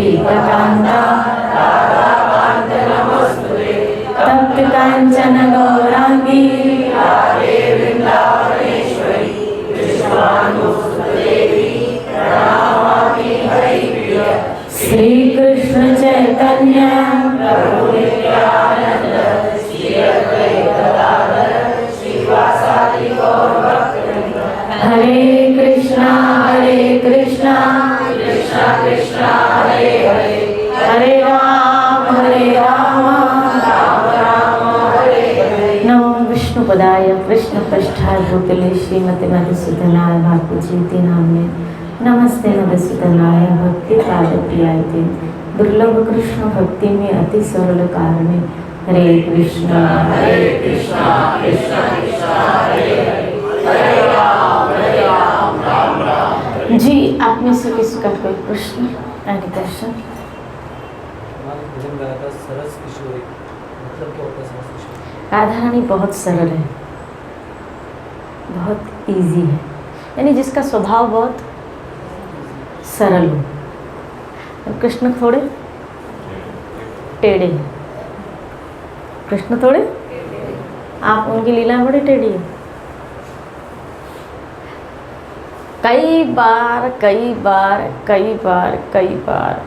राधाकान्ता राधाकान्त नमोस्तुते तप्त कांचन गौरांगी राधे वृंदावनेश्वरी विश्वानुसुते देवी प्रणमामि हरिप्रिय श्री कृष्ण चैतन्य प्रभु नित्यानंद श्री अद्वैत गदाधर श्रीवासादि गौर भक्तवृंद हरे कृष्णा कृष्णा कृष्णा हरे हरे हरे राम राम राम हरे हरे। नमो विष्णुपदाय कृष्णपृष्ठाय भूतले श्रीमते मधुसूदनाय भागवजीति नाम्ने नमस्ते मधुसूदनाय भक्ति पादप्रियाय ते दुर्लभ कृष्ण भक्ति में अति सरल कारणे हरे कृष्णा कृष्णा कृष्णा हरे हरे हरे राम राम राम। जी आप में से किसका कोई प्रश्न एनी क्वेश्चन? सरस किशोरी मतलब क्या होता है सरस किशोरी? राधा रानी बहुत सरल है, बहुत इजी है, यानी जिसका स्वभाव बहुत सरल हो। और कृष्ण थोड़े टेढ़े हैं, कृष्ण थोड़े, आप उनकी लीला बड़ी टेढ़ी है। कई बार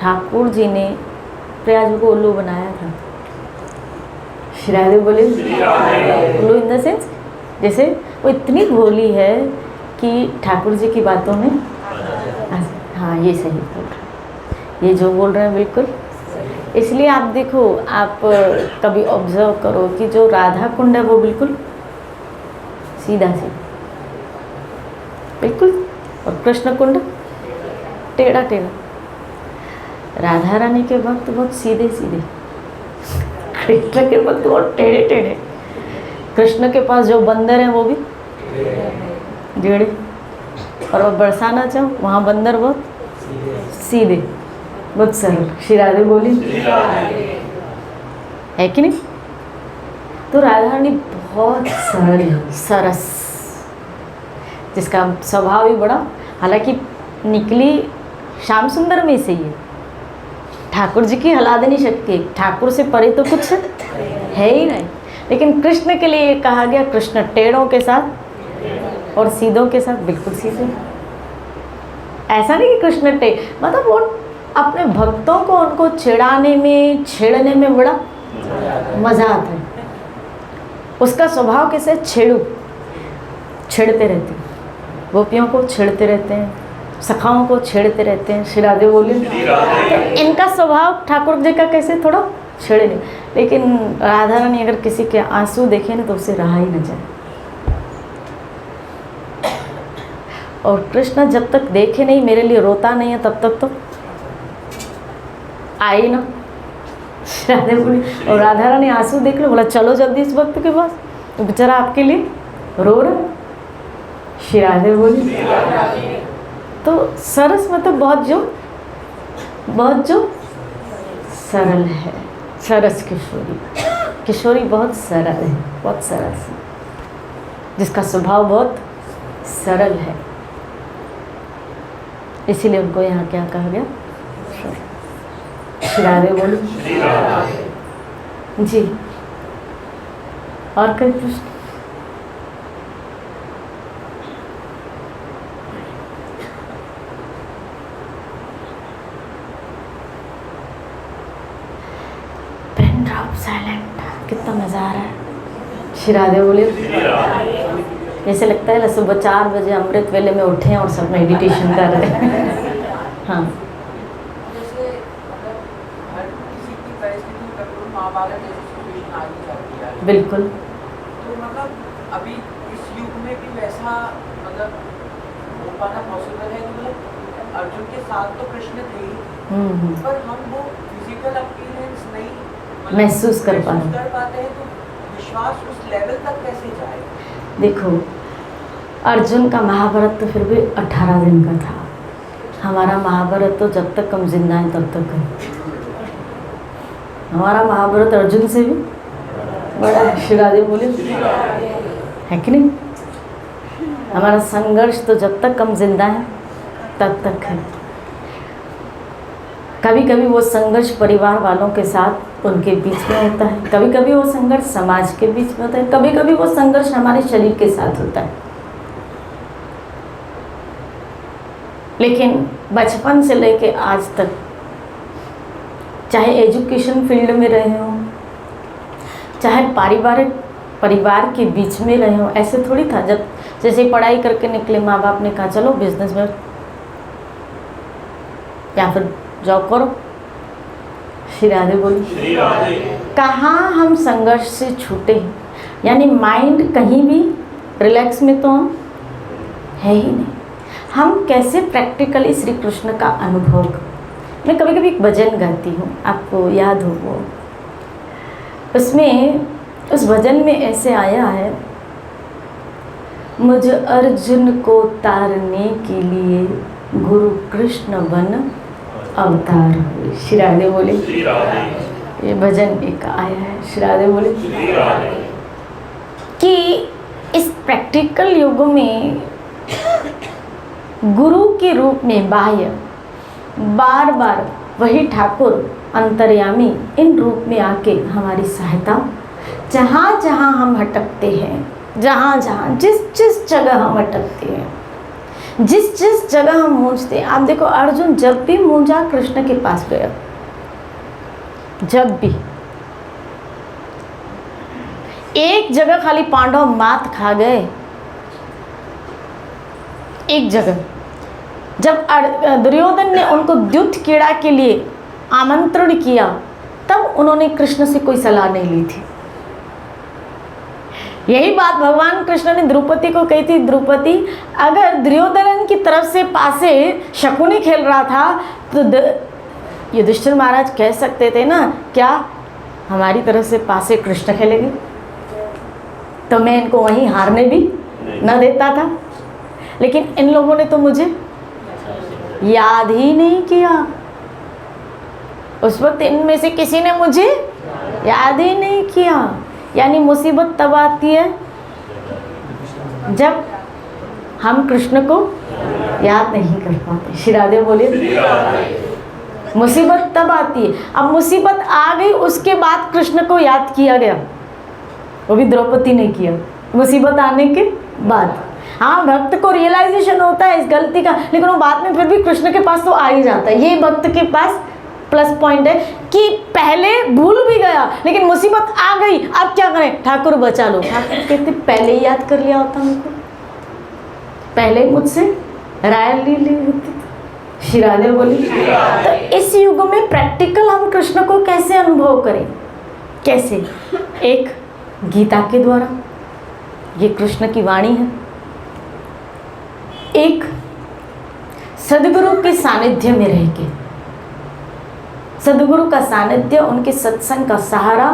ठाकुर जी ने प्रयाग को उल्लू बनाया था। श्री राधे बोले उल्लू इन द सेंस जैसे वो इतनी भोली है कि ठाकुर जी की बातों में हाँ ये सही बोल रहे हैं, ये जो बोल रहे हैं बिल्कुल। इसलिए आप देखो, आप कभी ऑब्जर्व करो कि जो राधा कुंड है वो बिल्कुल सीधा बिल्कुल, और कृष्ण कुंड टेढ़ा। राधा रानी के वक्त बहुत सीधे, कृष्ण के वक्त बहुत टेढ़े। कृष्ण के पास जो बंदर हैं वो भी टेढ़े, और अब बरसाना चाहो वहाँ बंदर बहुत सीधे, बहुत सरल। श्री राधे बोली है कि नहीं? तो राधा रानी बहुत सरल, सरस, जिसका स्वभाव भी बड़ा, हालांकि निकली श्याम सुंदर में से ही है। ठाकुर जी की हला देनी शक्ति, ठाकुर से परे तो कुछ है ही नहीं। लेकिन कृष्ण के लिए कहा गया कृष्ण टेढ़ों के साथ और सीधों के साथ बिल्कुल सीधे। ऐसा नहीं कि कृष्ण मतलब वो अपने भक्तों को उनको चिढ़ाने में, छेड़ने में बड़ा मजा आता है। उसका स्वभाव कैसे, छेड़ते रहते हैं, गोपियों को छेड़ते रहते हैं, सखाओं को छेड़ते रहते हैं। श्री राधे बोले इनका स्वभाव ठाकुर जी का कैसे, थोड़ा छेड़े नहीं। लेकिन राधा रानी अगर किसी के आंसू देखे ना तो उसे रहा ही न जाए। और कृष्ण जब तक देखे नहीं, मेरे लिए रोता नहीं है, तब तक तो आई ना। राधे बोली, और राधा रानी आंसू देख लो, बोला चलो जल्दी इस भक्त के पास, तो बेचारा आपके लिए रो रहा है। श्री राधे बोली तो सरस मतलब बहुत जो सरल है, सरस किशोरी बहुत सरल है, बहुत सरस है, जिसका स्वभाव बहुत सरल है। इसीलिए उनको यहाँ क्या कहा गया, श्री राधे बोली जी। और कोई प्रश्न? साइलेंट, कितना मज़ा आ रहा है। श्री राधे बोले जैसे लगता है सुबह 4 बजे अमृत वेले में उठे हैं और सब मेडिटेशन कर रहे हैं। हाँ जैसे मतलब हर किसी की परिस्थिति में महाभारत जैसी सिचुएशन आ ही जाती है बिल्कुल। तो मतलब अभी इस युग में भी वैसा मतलब हो पाना पॉसिबल है कि मतलब अर्जुन के साथ तो कृष्ण थे ही, पर हम वो फिजिकल अपीयरेंस नहीं महसूस कर पाते हैं, तो विश्वास उस लेवल तक कैसे जाए? देखो अर्जुन का महाभारत तो फिर भी 18 दिन का था, हमारा महाभारत तो जब तक हम जिंदा हैं तब तक है। हमारा महाभारत अर्जुन से भी बड़ा है। श्री राधे बोले है कि नहीं? हमारा संघर्ष तो जब तक हम जिंदा हैं तब तक है। कभी कभी वो संघर्ष परिवार वालों के साथ उनके बीच में होता है, कभी कभी वो संघर्ष समाज के बीच में होता है, कभी कभी वो संघर्ष हमारे शरीर के साथ होता है। लेकिन बचपन से लेके आज तक, चाहे एजुकेशन फील्ड में रहे हो, चाहे पारिवारिक परिवार के बीच में रहे हो, ऐसे थोड़ी था जब जैसे पढ़ाई करके निकले माँ बाप ने कहा चलो बिजनेस में या फिर जॉब करो। श्री राधे बोली। कहाँ हम संघर्ष से छूटे, यानी माइंड कहीं भी रिलैक्स में तो हम है ही नहीं। हम कैसे प्रैक्टिकली श्री कृष्ण का अनुभव करें। मैं कभी कभी एक भजन गाती हूँ, आपको याद हो वो, उसमें उस भजन में ऐसे आया है, मुझ अर्जुन को तारने के लिए गुरु कृष्ण बन अवतार हुए। श्री राधे बोले। ये भजन एक आया है, श्री राधे बोले, कि इस प्रैक्टिकल युग में गुरु के रूप में बाह्य बार बार वही ठाकुर अंतर्यामी इन रूप में आके हमारी सहायता, जहाँ जहाँ हम भटकते हैं, जहाँ जहाँ जिस जिस जगह हम भटकते हैं, जिस जिस जगह हम मूंझते हैं। आप देखो अर्जुन जब भी मूंझा कृष्ण के पास गया, जब भी एक जगह खाली पांडव मात खा गए, एक जगह जब दुर्योधन ने उनको द्युत क्रीड़ा के लिए आमंत्रण किया, तब उन्होंने कृष्ण से कोई सलाह नहीं ली थी। यही बात भगवान कृष्ण ने द्रौपदी को कही थी, द्रौपदी अगर दुर्योधन की तरफ से पासे शकुनी खेल रहा था तो युधिष्ठिर महाराज कह सकते थे ना, क्या हमारी तरफ से पासे कृष्ण खेलेंगे, तो मैं इनको वहीं हारने भी न देता था। लेकिन इन लोगों ने तो मुझे याद ही नहीं किया। उस वक्त इनमें से किसी ने मुझे याद ही नहीं किया। यानी मुसीबत तब आती है जब हम कृष्ण को याद नहीं कर पाते। श्री राधे बोले। मुसीबत तब आती है। अब मुसीबत आ गई, उसके बाद कृष्ण को याद किया गया, वो भी द्रौपदी ने किया मुसीबत आने के बाद। हाँ, भक्त को रियलाइजेशन होता है इस गलती का, लेकिन वो बाद में फिर भी कृष्ण के पास तो आ ही जाता है। ये भक्त के पास प्लस पॉइंट है कि पहले भूल भी गया, लेकिन मुसीबत आ गई, अब क्या करें, ठाकुर बचा लो। ठाकुर कहते पहले ही याद कर लिया होता हमको, पहले मुझसे राय ली होती। श्री राधे बोली। तो इस युग में प्रैक्टिकल हम कृष्ण को कैसे अनुभव करें, कैसे? एक गीता के द्वारा, ये कृष्ण की वाणी है। एक सदगुरु के सानिध्य में रह के, सदगुरु का सानिध्य, उनके सत्संग का सहारा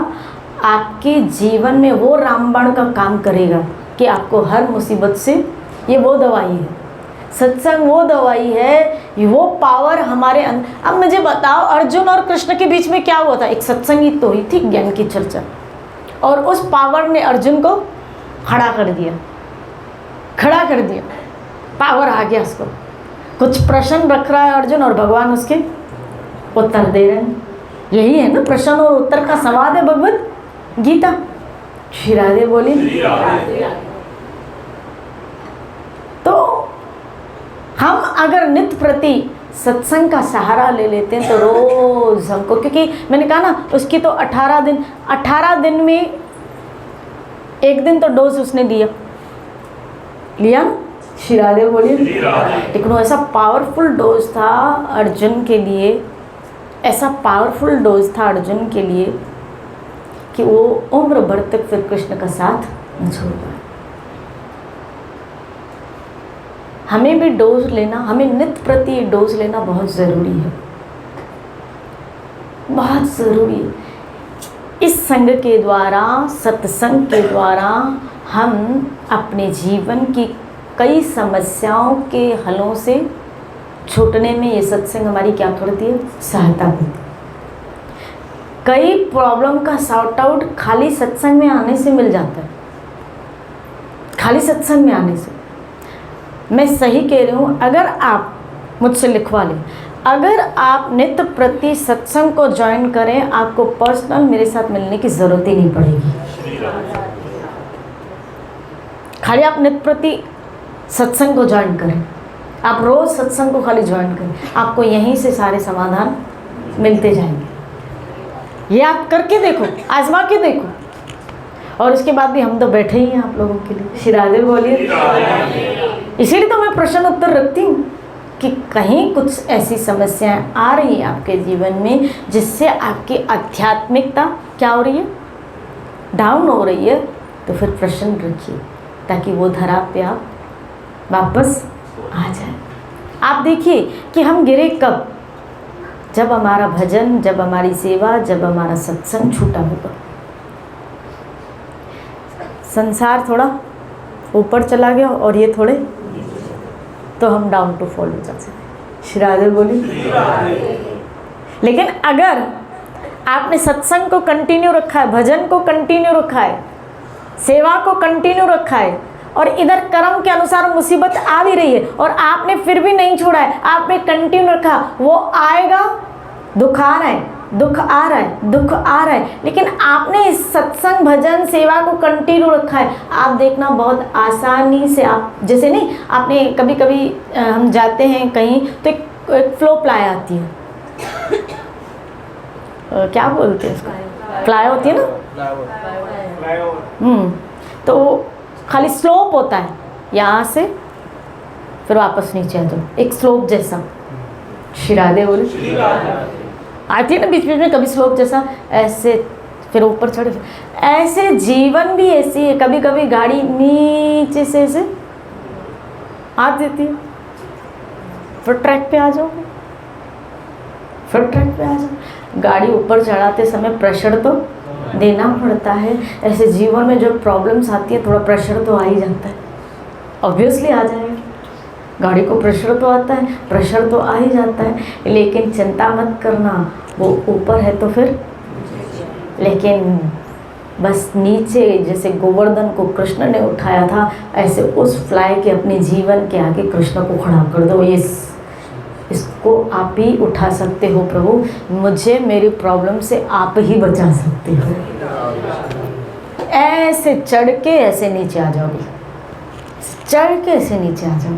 आपके जीवन में वो रामबाण का काम करेगा कि आपको हर मुसीबत से, ये वो दवाई है, सत्संग वो दवाई है, वो पावर हमारे अंदर। अब मुझे बताओ, अर्जुन और कृष्ण के बीच में क्या हुआ था? एक सत्संग ही तो हुई थी, ज्ञान की चर्चा, और उस पावर ने अर्जुन को खड़ा कर दिया, खड़ा कर दिया, पावर आ गया उसको। कुछ प्रश्न रख रहा है अर्जुन और भगवान उसके उत्तर दे रहे हैं। यही है ना प्रश्न और उत्तर का संवाद है भगवत गीता। श्री राधे बोली। तो हम अगर नित्य प्रति सत्संग का सहारा ले लेते हैं तो रोज हमको, क्योंकि मैंने कहा ना उसकी तो 18 दिन में एक दिन तो डोज उसने लिया। श्री राधे बोलिए। लेकिन वो ऐसा पावरफुल डोज था अर्जुन के लिए, ऐसा पावरफुल डोज था अर्जुन के लिए कि वो उम्र भर तक फिर कृष्ण का साथ न छोड़ पाए। हमें भी डोज लेना, हमें नित्य प्रति डोज लेना बहुत ज़रूरी है, बहुत ज़रूरी है। इस संग के द्वारा, सत्संग के द्वारा हम अपने जीवन की कई समस्याओं के हलों से छूटने में ये सत्संग हमारी क्या करती है? सहायता करती है। कई प्रॉब्लम का सॉर्ट आउट खाली सत्संग में आने से मिल जाता है, खाली सत्संग में आने से। मैं सही कह रही हूँ। अगर आप मुझसे लिखवा लें, अगर आप नित्य प्रति सत्संग को ज्वाइन करें, आपको पर्सनल मेरे साथ मिलने की ज़रूरत ही नहीं पड़ेगी। खाली आप नित्य प्रति सत्संग को ज्वाइन करें, आप रोज़ सत्संग को खाली ज्वाइन करें, आपको यहीं से सारे समाधान मिलते जाएंगे। ये आप करके देखो, आजमा के देखो। और उसके बाद भी हम तो बैठे ही हैं आप लोगों के लिए। श्री राधे बोलिए। इसीलिए तो मैं प्रश्न उत्तर रखती हूँ कि कहीं कुछ ऐसी समस्याएं आ रही हैं आपके जीवन में जिससे आपकी आध्यात्मिकता क्या हो रही है, डाउन हो रही है, तो फिर प्रश्न रखिए ताकि वो धरा पे आप वापस आ जाए। आप देखिए कि हम गिरे कब, जब हमारा भजन, जब हमारी सेवा, जब हमारा सत्संग छूटा होगा। संसार थोड़ा ऊपर चला गया और ये थोड़े, तो हम डाउन टू फॉल हो जाते हैं। श्री राधे बोली। लेकिन अगर आपने सत्संग को कंटिन्यू रखा है, भजन को कंटिन्यू रखा है, सेवा को कंटिन्यू रखा है, और इधर कर्म के अनुसार मुसीबत आ भी रही है और आपने फिर भी नहीं छोड़ा है, आपने कंटिन्यू रखा, वो आएगा, दुख आ रहा है, दुख आ रहा है, दुख आ रहा है, लेकिन आपने इस सत्संग भजन सेवा को कंटिन्यू रखा है, आप देखना बहुत आसानी से आप, जैसे नहीं, आपने कभी कभी हम जाते हैं कहीं तो एक फ्लो प्लाई आती है, क्या बोलते हैं उसको, प्लाई होती है ना, तो खाली स्लोप होता है, यहाँ से फिर वापस नीचे आ जाओ, एक स्लोप जैसा। श्री राधे बोले। आती है ना बीच बीच में कभी स्लोप जैसा, ऐसे फिर ऊपर चढ़े, ऐसे जीवन भी ऐसी है। कभी कभी गाड़ी नीचे से ऐसे हाथ देती है, फिर ट्रैक पे आ जाओ, फिर ट्रैक पे आ जाओ। गाड़ी ऊपर चढ़ाते समय प्रेशर तो देना पड़ता है। ऐसे जीवन में जो प्रॉब्लम्स आती है, थोड़ा प्रेशर तो आ ही जाता है, ऑब्वियसली आ जाएगा। गाड़ी को प्रेशर तो आता है, प्रेशर तो आ ही जाता है, लेकिन चिंता मत करना, वो ऊपर है तो फिर, लेकिन बस नीचे, जैसे गोवर्धन को कृष्ण ने उठाया था, ऐसे उस फ्लाई के अपने जीवन के आगे कृष्ण को खड़ा कर दो। इसको आप ही उठा सकते हो प्रभु, मुझे मेरी प्रॉब्लम से आप ही बचा सकते हो। ऐसे चढ़ के ऐसे नीचे आ जाओगे, चढ़ के ऐसे नीचे आ जाओ।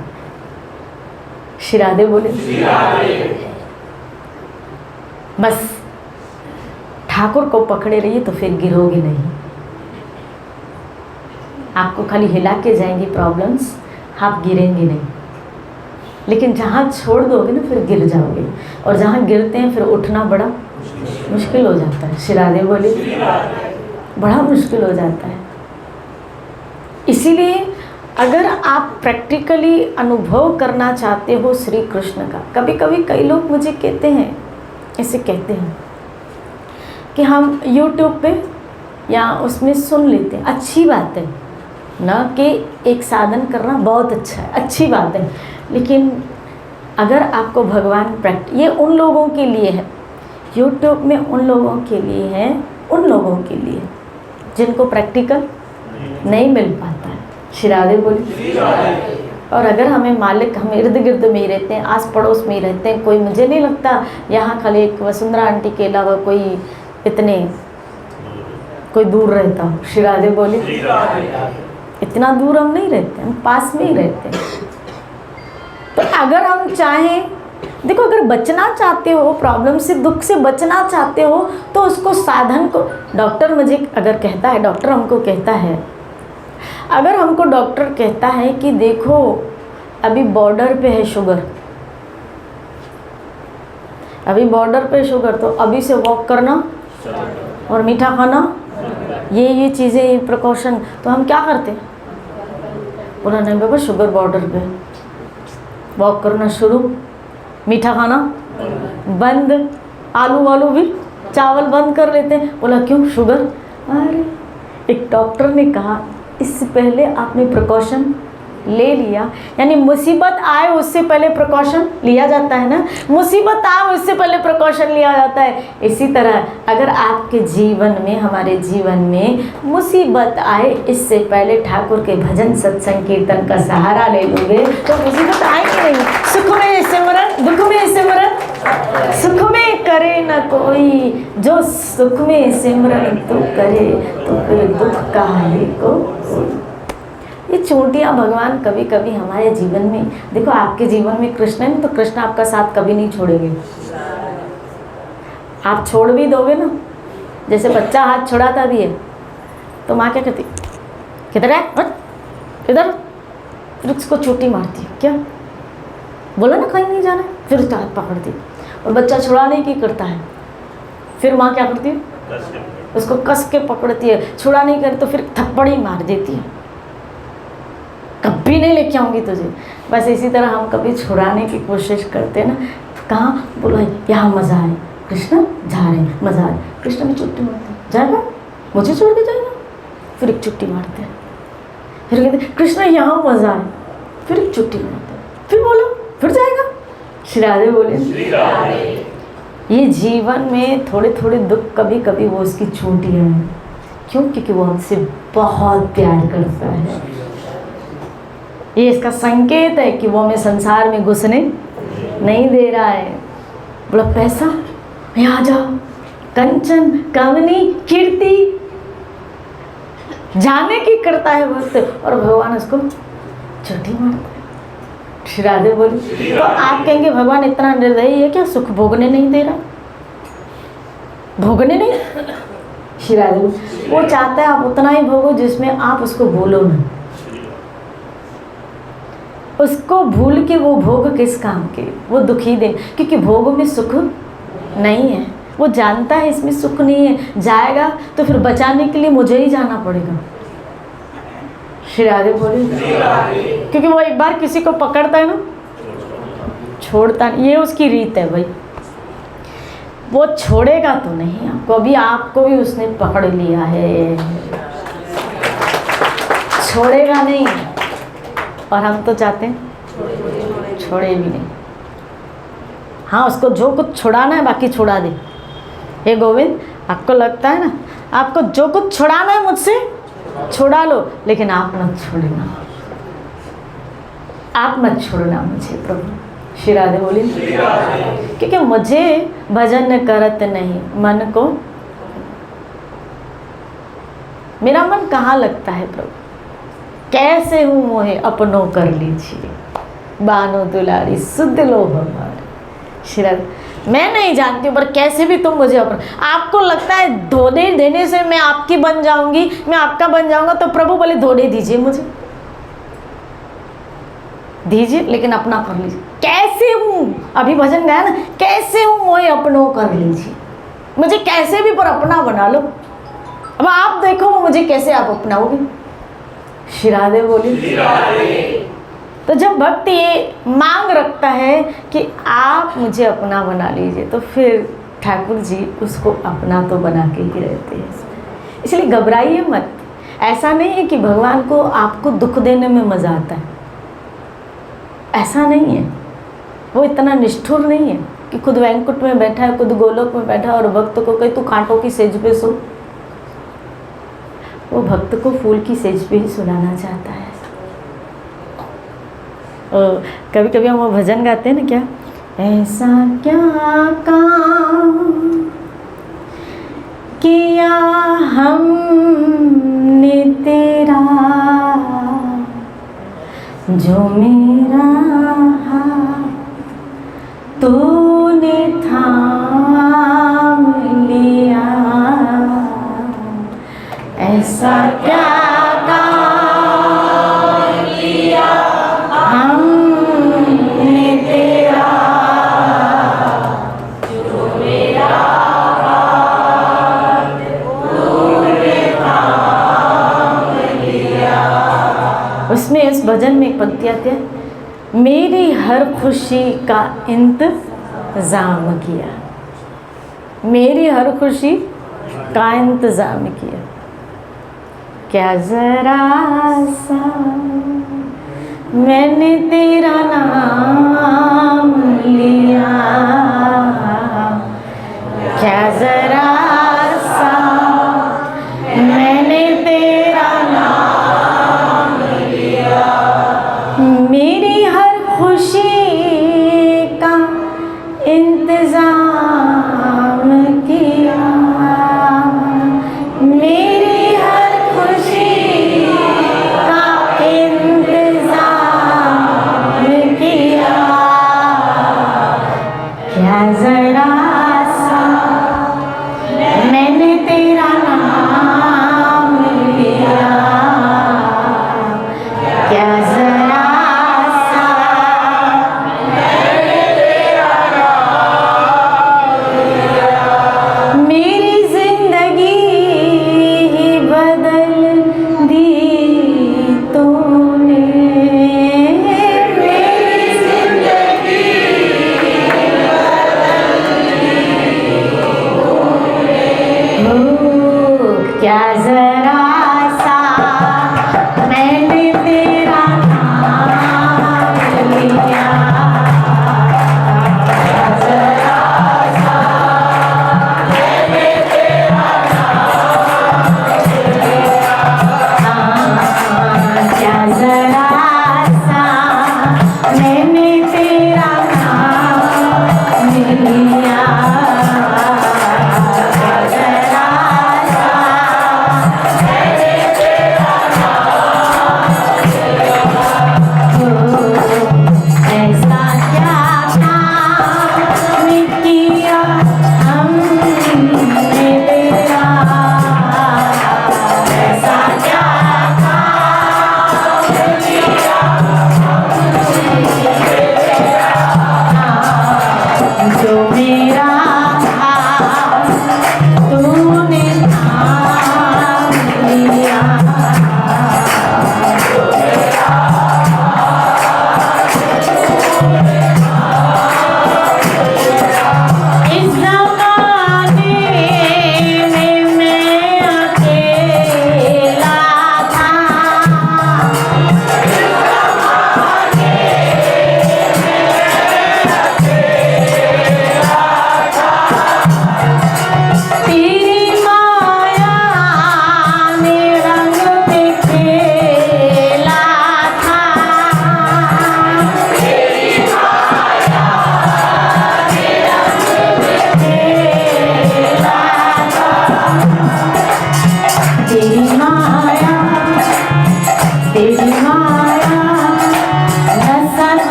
श्री राधे बोले। बस ठाकुर को पकड़े रहिए तो फिर गिरोगे नहीं। आपको खाली हिला के जाएंगी प्रॉब्लम्स, आप गिरेंगे नहीं। लेकिन जहाँ छोड़ दोगे ना फिर गिर जाओगे, और जहाँ गिरते हैं फिर उठना बड़ा मुश्किल हो जाता है। श्री राधे बोले। बड़ा मुश्किल हो जाता है। इसीलिए अगर आप प्रैक्टिकली अनुभव करना चाहते हो श्री कृष्ण का, कभी कभी कई लोग मुझे कहते हैं, ऐसे कहते हैं कि हम YouTube पे या उसमें सुन लेते हैं, अच्छी बात है ना, कि एक साधन करना बहुत अच्छा है, अच्छी बात है, लेकिन अगर आपको भगवान ये उन लोगों के लिए है, YouTube में उन लोगों के लिए है, उन लोगों के लिए जिनको प्रैक्टिकल नहीं मिल पाता है। श्री राधे बोली। और अगर हमें मालिक, हम इर्द गिर्द में ही रहते हैं, आस पड़ोस में ही रहते हैं, कोई मुझे नहीं लगता यहाँ खाली एक वसुंधरा आंटी के अलावा कोई इतने कोई दूर रहता हो। श्री राधे बोली। इतना दूर हम नहीं रहते, हम पास में ही रहते हैं। तो अगर हम चाहें, देखो, अगर बचना चाहते हो प्रॉब्लम से, दुख से बचना चाहते हो, तो उसको साधन को, डॉक्टर मुझे अगर कहता है, डॉक्टर हमको कहता है, अगर हमको डॉक्टर कहता है कि देखो अभी बॉर्डर पे है शुगर, अभी बॉर्डर पे शुगर, तो अभी से वॉक करना और मीठा खाना, ये चीज़ें, ये प्रिकॉशन, तो हम क्या करते? बोला नहीं बाबा, शुगर बॉर्डर पे, वॉक करना शुरू, मीठा खाना बंद, आलू वालू भी, चावल बंद कर लेते हैं। बोला क्यों? शुगर। अरे एक डॉक्टर ने कहा इससे पहले आपने प्रिकॉशन ले लिया, यानी मुसीबत आए उससे पहले प्रिकॉशन लिया जाता है ना, मुसीबत आए उससे पहले प्रिकॉशन लिया जाता है। इसी तरह अगर आपके जीवन में, हमारे जीवन में मुसीबत आए, इससे पहले ठाकुर के भजन सत्संग कीर्तन का सहारा ले लोगे तो मुसीबत आएगी नहीं। सुख में सिमरन, दुख में सिमरन, सुख में करे न कोई, जो सुख में सिमरन तू करे, तो फिर दुख काहे को। ये चोटियाँ भगवान कभी कभी हमारे जीवन में, देखो आपके जीवन में कृष्ण है ना, तो कृष्ण आपका साथ कभी नहीं छोड़ेंगे। आप छोड़ भी दोगे ना, जैसे बच्चा हाथ छुड़ाता भी है तो माँ क्या कहती, किधर है, हट इधर, फिर उसको चोटी मारती है, क्या बोला ना कहीं नहीं जाना, फिर उसका हाथ पकड़ती। और बच्चा छुड़ाने की करता है, फिर माँ क्या करती है, उसको कस के पकड़ती है, छुड़ा नहीं करे तो फिर थप्पड़ ही मार देती है, कभी नहीं लेके आऊँगी तुझे। बस इसी तरह हम कभी छुड़ाने की कोशिश करते हैं ना, कहाँ बोला यहाँ मज़ा आए, कृष्ण जा रहे हैं, मज़ा आए, कृष्ण भी छुट्टी मारते हैं, जाएगा मुझे छोड़ के जाएगा, फिर एक छुट्टी मारते हैं, फिर कहते कृष्ण यहाँ मज़ा आए, फिर एक छुट्टी मारते हैं, फिर बोलो फिर जाएगा। श्री राधे बोले। ये जीवन में थोड़े थोड़े दुख कभी कभी वो उसकी चोटियाँ हैं, क्यों, क्योंकि वो हमसे बहुत प्यार करता है। ये इसका संकेत है कि वो हमें संसार में घुसने नहीं दे रहा है। बोला पैसा यहाँ जाओ, कंचन कमनी कीर्ति जाने की करता है भक्त, और भगवान उसको चोटी मारता है। श्री राधे बोली। तो आप कहेंगे भगवान इतना निर्दयी है क्या, सुख भोगने नहीं दे रहा, भोगने नहीं। श्री राधे बोली वो चाहता है आप उतना ही भोगो जिसमें आप उसको भूलो ना। उसको भूल के वो भोग किस काम के, वो दुखी दे, क्योंकि भोग में सुख नहीं है। वो जानता है इसमें सुख नहीं है, जाएगा तो फिर बचाने के लिए मुझे ही जाना पड़ेगा। श्री राधे बोले। क्योंकि वो एक बार किसी को पकड़ता है ना, छोड़ता नहीं, ये उसकी रीत है भाई। वो छोड़ेगा तो नहीं आपको, अभी आपको भी उसने पकड़ लिया है, छोड़ेगा नहीं। और हम तो चाहते हैं छोड़े भी नहीं। हाँ, उसको जो कुछ छुड़ाना है बाकी छुड़ा दे। हे गोविंद, आपको लगता है ना, आपको जो कुछ छुड़ाना है मुझसे छुड़ा लो, लेकिन आप मत छोड़ना, आप मत छोड़ना मुझे प्रभु। श्री राधे बोली। क्योंकि मुझे भजन करत नहीं मन को, मेरा मन कहाँ लगता है प्रभु, कैसे हूँ मोहे अपनों कर लीजिए, बानो दुलारी सुध लो हमारे। श्री राधे, मैं नहीं जानती हूँ पर कैसे भी तुम मुझे अपना, आपको लगता है धोने देने से मैं आपकी बन जाऊंगी, मैं आपका बन जाऊंगा, तो प्रभु बोले धोने दीजिए मुझे, दीजिए लेकिन अपना कर लीजिए। कैसे हूँ, अभी भजन गाया ना, कैसे हूँ मोहे अपनों कर लीजिए, मुझे कैसे भी पर अपना बना लो। अब आप देखो वो मुझे कैसे आप अपनाओगे। श्री राधे बोली। तो जब भक्त ये मांग रखता है कि आप मुझे अपना बना लीजिए, तो फिर ठाकुर जी उसको अपना तो बना के ही रहते हैं। इसलिए घबराइए मत। ऐसा नहीं है कि भगवान को आपको दुख देने में मज़ा आता है, ऐसा नहीं है। वो इतना निष्ठुर नहीं है कि खुद वैंकुट में बैठा है, खुद गोलोक में बैठा है और भक्त को कहे तू कांटों की सेज पे सो। वो भक्त को फूल की सेज पे ही सुलाना चाहता है। कभी कभी हम वो भजन गाते हैं ना, क्या ऐसा क्या काम किया हमने तेरा, जो मेरा हाथ तूने थाम लिया। ऐसा क्या काम किया हमने तेरा, जो मेरा हाथ तूने थाम लिया। उसमें इस भजन में एक पंक्ति आती है, मेरी हर खुशी का इंतजाम किया, मेरी हर खुशी का इंतजाम किया। क्या जरा सा मैंने तेरा नाम लिया, क्या जरा सा मैंने तेरा नाम लिया। मेरी हर खुशी का इंतजाम क्या जरा सा मैंने तेरा नाम लिया, क्या जरा सा मैंने तेरा नाम लिया, क्या जरा सा मैंने तेरा नाम लिया,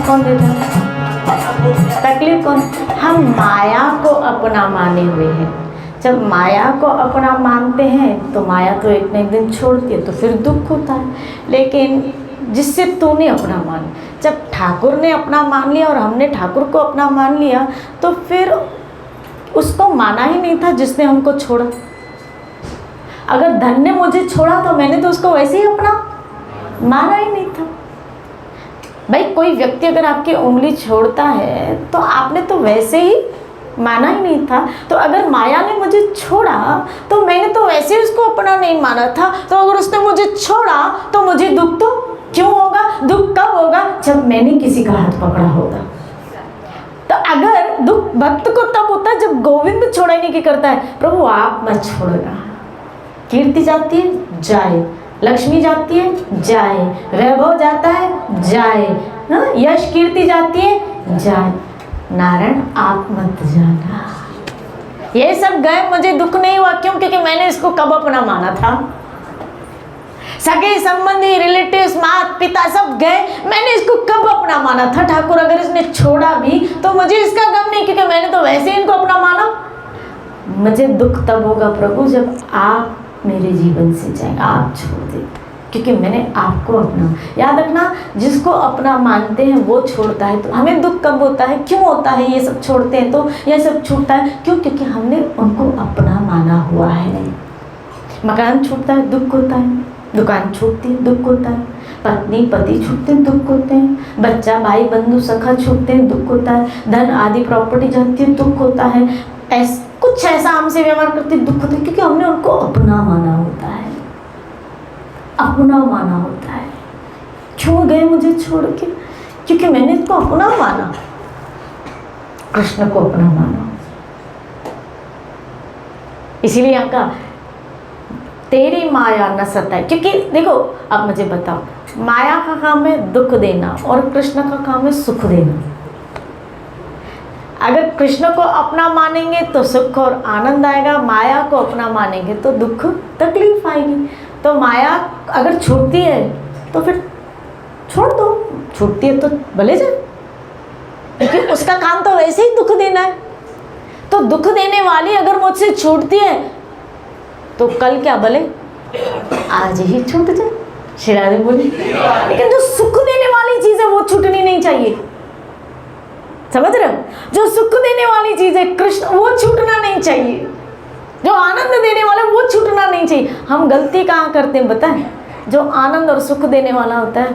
कौन देता है? तकलीफ कौन? हम माया को अपना माने हुए हैं। जब माया को अपना मानते हैं तो माया तो एक न एक दिन छोड़ती है, तो फिर दुख होता है। लेकिन जिससे तूने अपना मान, जब ठाकुर ने अपना मान लिया और हमने ठाकुर को अपना मान लिया, तो फिर उसको माना ही नहीं था जिसने हमको छोड़ा। अगर धन ने मुझे छोड़ा तो मैंने तो उसको वैसे ही अपना माना ही नहीं था। भाई कोई व्यक्ति अगर आपकी उंगली छोड़ता है तो आपने तो वैसे ही माना ही नहीं था। तो अगर माया ने मुझे छोड़ा तो मैंने तो वैसे ही उसको अपना नहीं माना था। तो अगर उसने मुझे छोड़ा तो मुझे दुख तो क्यों होगा? दुख कब होगा? जब मैंने किसी का हाथ पकड़ा होगा। तो अगर दुख भक्त को तब होता है जब गोविंद छोड़ने की करता है, प्रभु आप मत छोड़ना। कीर्ति जाती है जाए, लक्ष्मी जाती है जाए, वैभव जाता है जाए, यश कीर्ति जाती है जाए, नारायण आप मत जाना। ये सब गए, मुझे दुख नहीं हुआ। क्यों? क्योंकि मैंने इसको कब अपना माना था। सगे संबंधी रिलेटिव्स माता पिता सब गए, मैंने इसको कब अपना माना था। ठाकुर अगर इसने छोड़ा भी तो मुझे इसका गम नहीं, क्योंकि मैंने तो वैसे ही इनको अपना माना। मुझे दुख तब होगा प्रभु जब आप मेरे जीवन से जाए, आप छोड़ दे, क्योंकि मैंने आपको अपना। याद रखना, जिसको अपना मानते हैं वो छोड़ता है। तो हमें दुख कब होता है? क्यों होता है? ये सब छोड़ते हैं तो ये सब छूटता है। क्यों? क्योंकि हमने उनको अपना माना हुआ है। मकान छूटता है दुख होता है, दुकान छूटती है दुख होता है, पत्नी पति छूटते हैं दुख होते हैं, बच्चा भाई बंधु सखा छूटते हैं दुख होता है, धन आदि प्रॉपर्टी जाती है दुख होता है, कुछ ऐसा हमसे व्यवहार करते दुख होता है, क्योंकि हमने उनको अपना माना होता है। अपना माना होता है। क्यों गए मुझे छोड़ के? क्योंकि मैंने इसको अपना माना, कृष्ण को अपना माना। इसीलिए यहाँ का तेरी माया न सताए। क्योंकि देखो, अब मुझे बताओ, माया का काम है दुख देना और कृष्ण का काम है सुख देना। अगर कृष्ण को अपना मानेंगे तो सुख और आनंद आएगा, माया को अपना मानेंगे तो दुख तकलीफ आएगी। तो माया अगर छूटती है तो फिर छोड़ दो, छूटती है तो भले जाए, क्योंकि उसका काम तो वैसे ही दुख देना है। तो दुख देने वाली अगर मुझसे छूटती है तो कल क्या भले आज ही छूट जाए। श्री राधे बोली। लेकिन जो सुख देने वाली चीज है वो छूटनी नहीं चाहिए, समझ रहे हो? जो सुख देने वाली चीज है कृष्ण, वो छूटना नहीं चाहिए। जो आनंद देने वाला वो छूटना नहीं चाहिए। हम गलती कहाँ करते हैं बताएं? जो आनंद और सुख देने वाला होता है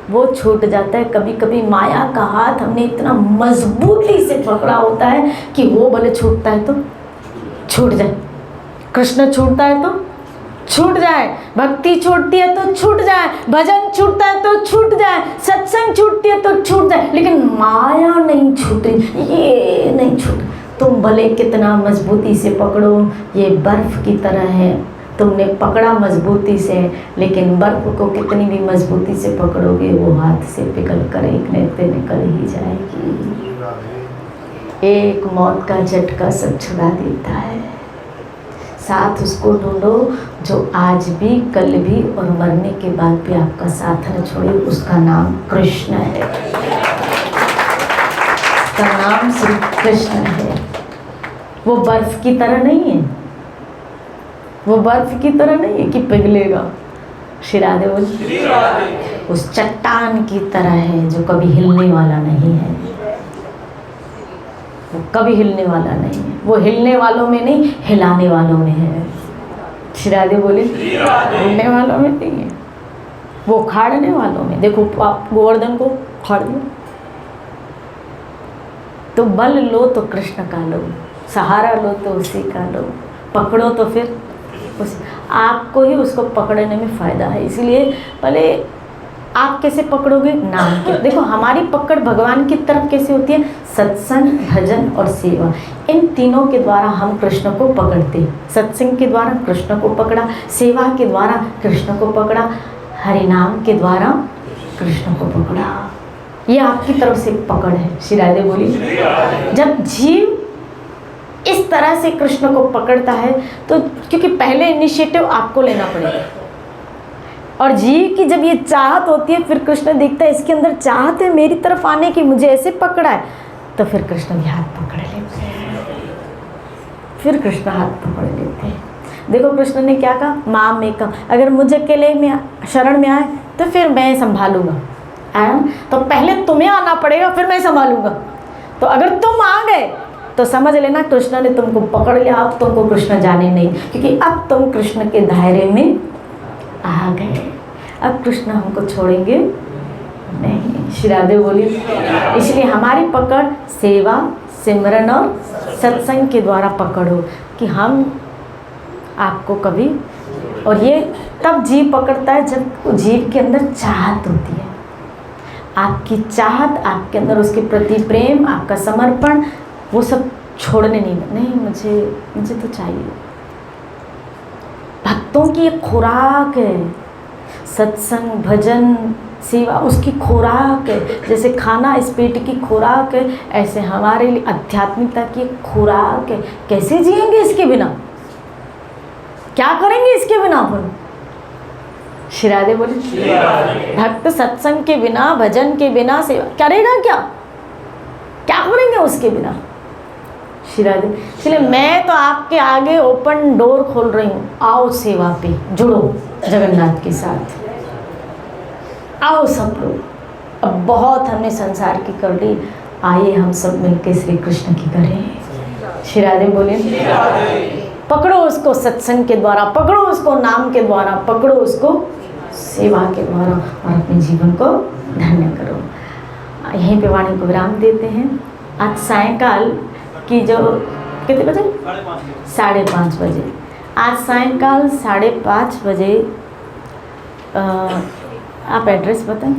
वो छूट जाता है। कभी कभी माया का हाथ हमने इतना मजबूती से पकड़ा होता है कि वो भले छूटता है तो छूट जाए, कृष्ण छूटता है तो छूट जाए, भक्ति छूटती है तो छूट जाए, भजन छूटता है तो छूट जाए, सत्संग छूटती है तो छूट जाए, लेकिन माया नहीं छूटे, ये नहीं छूट। तुम भले कितना मजबूती से पकड़ो, ये बर्फ की तरह है। तुमने पकड़ा मजबूती से, लेकिन बर्फ को कितनी भी मजबूती से पकड़ोगे वो हाथ से पिघल कर एक न निकल ही जाएगी। एक मौत का झटका सब छुड़ा देता है। साथ उसको ढूंढो जो आज भी, कल भी और मरने के बाद भी आपका साथ न छोड़े। उसका नाम कृष्ण है, उसका नाम श्री कृष्ण है। वो बर्फ की तरह नहीं है, वो बर्फ की तरह नहीं है कि पिघलेगा। श्री राधे बोली। उस चट्टान की तरह है जो कभी हिलने वाला नहीं है, वो कभी हिलने वाला नहीं है। वो हिलने वालों में नहीं, हिलाने वालों में है। श्री राधे बोले। हिलने वालों में नहीं है, वो खाड़ने वालों में। देखो आप गोवर्धन को खाड़ दिया, तो बल लो तो कृष्ण का लो, सहारा लो तो उसी का लो, पकड़ो तो फिर उसी। आपको ही उसको पकड़ने में फ़ायदा है। इसलिए पहले आप कैसे पकड़ोगे? नाम के। देखो हमारी पकड़ भगवान की तरफ कैसे होती है? सत्संग, भजन और सेवा, इन तीनों के द्वारा हम कृष्ण को पकड़ते हैं। सत्संग के द्वारा कृष्ण को पकड़ा, सेवा के द्वारा कृष्ण को पकड़ा, हरि नाम के द्वारा कृष्ण को पकड़ा। ये आपकी तरफ से पकड़ है। श्री राधे बोली। जब जीव इस तरह से कृष्ण को पकड़ता है तो, क्योंकि पहले इनिशिएटिव आपको लेना पड़ेगा, और जीव की जब ये चाहत होती है, फिर कृष्ण देखता है इसके अंदर चाहत है मेरी तरफ आने की, मुझे ऐसे पकड़ा है, तो फिर कृष्ण भी हाथ पकड़ लेते हैं। फिर कृष्ण हाथ पकड़ लेते हैं। देखो कृष्ण ने क्या कहा? माँ में कहा, अगर मुझे अकेले में शरण में आए तो फिर मैं संभालूंगा। तो पहले तुम्हें आना पड़ेगा, फिर मैं संभालूंगा। तो अगर तुम आ गए तो समझ लेना कृष्ण ने तुमको पकड़ लिया। अब तुमको कृष्ण जाने नहीं, क्योंकि अब तुम कृष्ण के दायरे में आ गए। अब कृष्ण हमको छोड़ेंगे नहीं। श्री राधे बोली। इसलिए हमारी पकड़ सेवा, सिमरन और सत्संग के द्वारा पकड़ो कि हम आपको कभी, और ये तब जीव पकड़ता है जब जीव के अंदर चाहत होती है। आपकी चाहत, आपके अंदर उसके प्रति प्रेम, आपका समर्पण, वो सब छोड़ने नहीं, मुझे तो चाहिए। भक्तों की एक खुराक है, सत्संग, भजन, सेवा उसकी खुराक है। जैसे खाना इस पेट की खुराक है, ऐसे हमारे लिए आध्यात्मिकता की एक खुराक है। कैसे जिएंगे इसके बिना? क्या करेंगे इसके बिना अपन? श्री राधे बोले। भक्त सत्संग के बिना, भजन के बिना सेवा करेगा क्या? क्या करेंगे उसके बिना? श्री राधे। इसलिए मैं तो आपके आगे ओपन डोर खोल रही हूँ, आओ सेवा पे जुड़ो जगन्नाथ के साथ, आओ सब लोग। अब बहुत हमने संसार की कर ली, आइए हम सब मिलके श्री कृष्ण की करें। श्री राधे बोले। पकड़ो उसको सत्संग के द्वारा, पकड़ो उसको नाम के द्वारा, पकड़ो उसको सेवा के द्वारा, और अपने जीवन को धन्य करो। यहीं पे वाणी को विराम देते हैं। आज सायंकाल की जो कितने बजे? 5:30 बजे। आज सायंकाल 5:30 बजे आप एड्रेस बताएं।